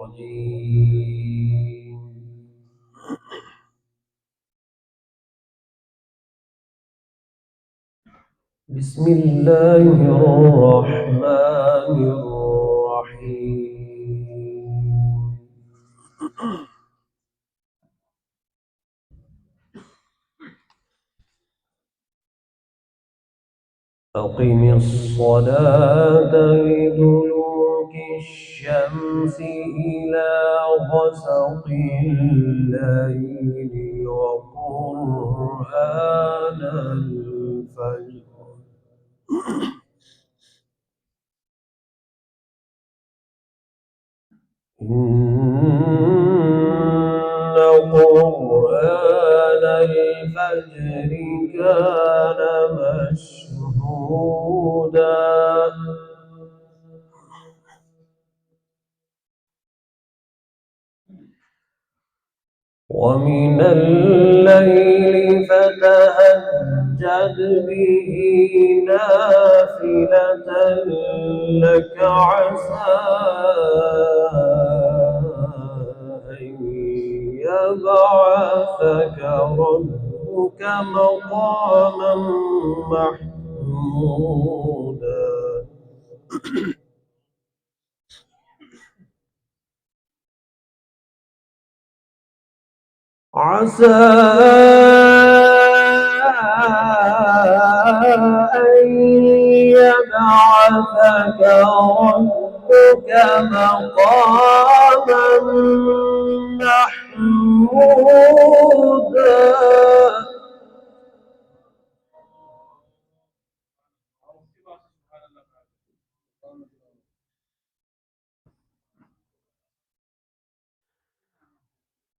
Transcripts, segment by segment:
الرجيم. بسم الله الرحمن الرحيم. أقم الصلاة لدلوك الشمس إلى غسق الليل وقرآن الفجر إن قرآن الفجر كان مشهودا ومن الليل فتهجد به نافلة لك عسى أن يبعثك ربك مقاما محمودا عسى أن يبعثك ربك مقاما محمودا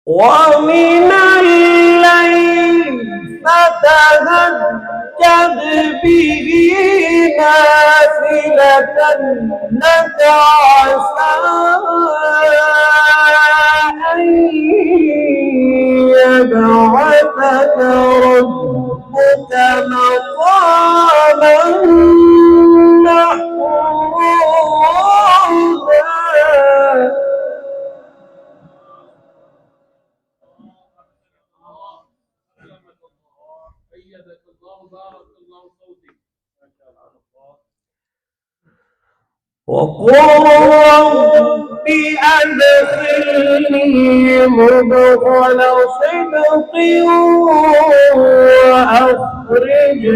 ومن الليل فتهجد به نافلة لك عسى أن يبعثك ربك مقاما محمودا وقل رب أدخلني مدخل صدق وأخرجني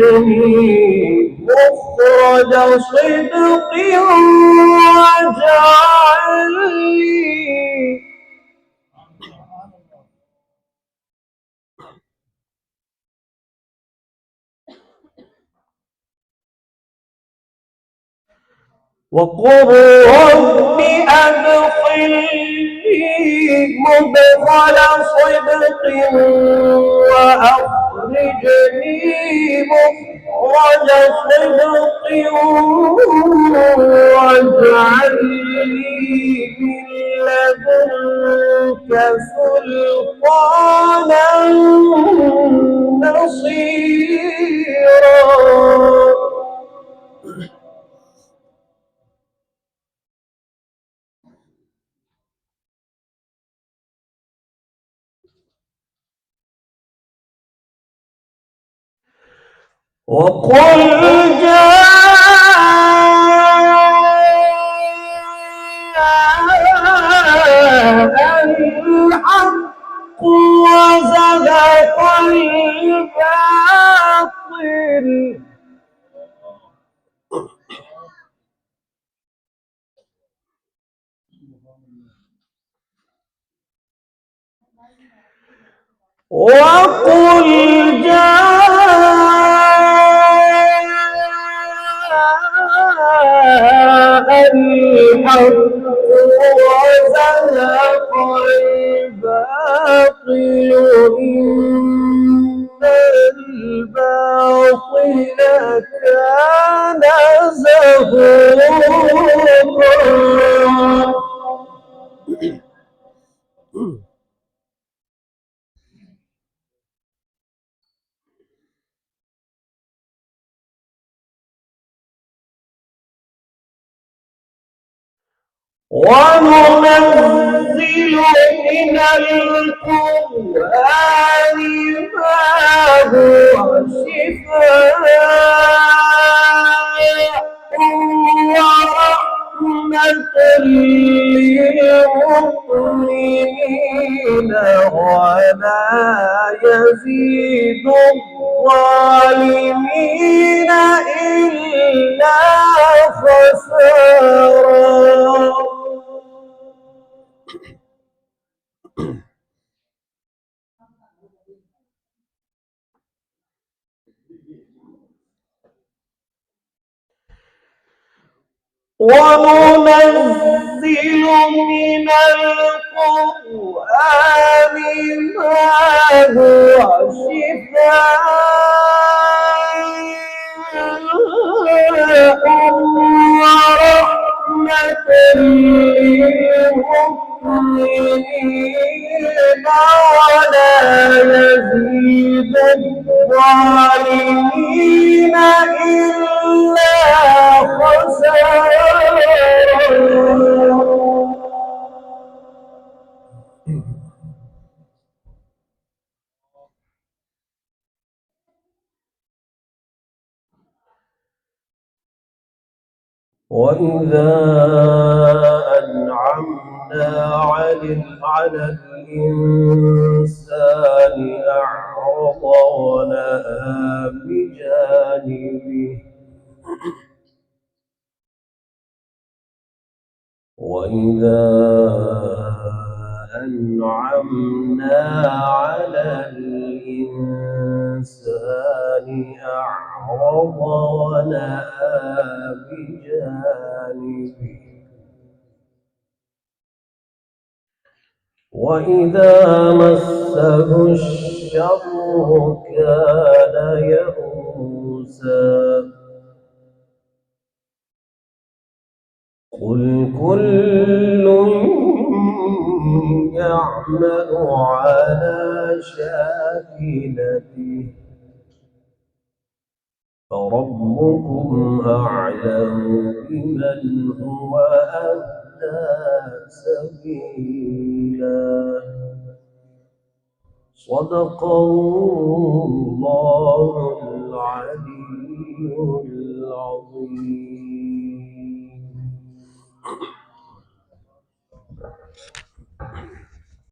مخرج صدق واجعل لي وقل رب أدخلني مدخل صدق وأخرجني مخرج صدق واجعل لي من لدنك سلطانا نصيرا وقل جاء الحق وزهق الباطل وقل جاء الحق وزهق الباطل إن الباطل كان زهوقا وننزل القرآن ما هو شفاء ورحمة للمؤمنين ولا يزيد الظالمين إلا خسارا. وننزل من القرآن ما هو شفاء ورحمة للمؤمنين ولا يزيد الظالمين إلا خسارا. وإذا أنعمنا على الإنسان أعرض ونأى بجانبه وإذا أنعمنا على الإنسان أعرض ونأى بجانبه وإذا مسه الشر كان يئوسا. قل كل يعمل على شاكلته فربكم أعلم بمن هو أهدى سبيلا. صدق الله العلي العظيم.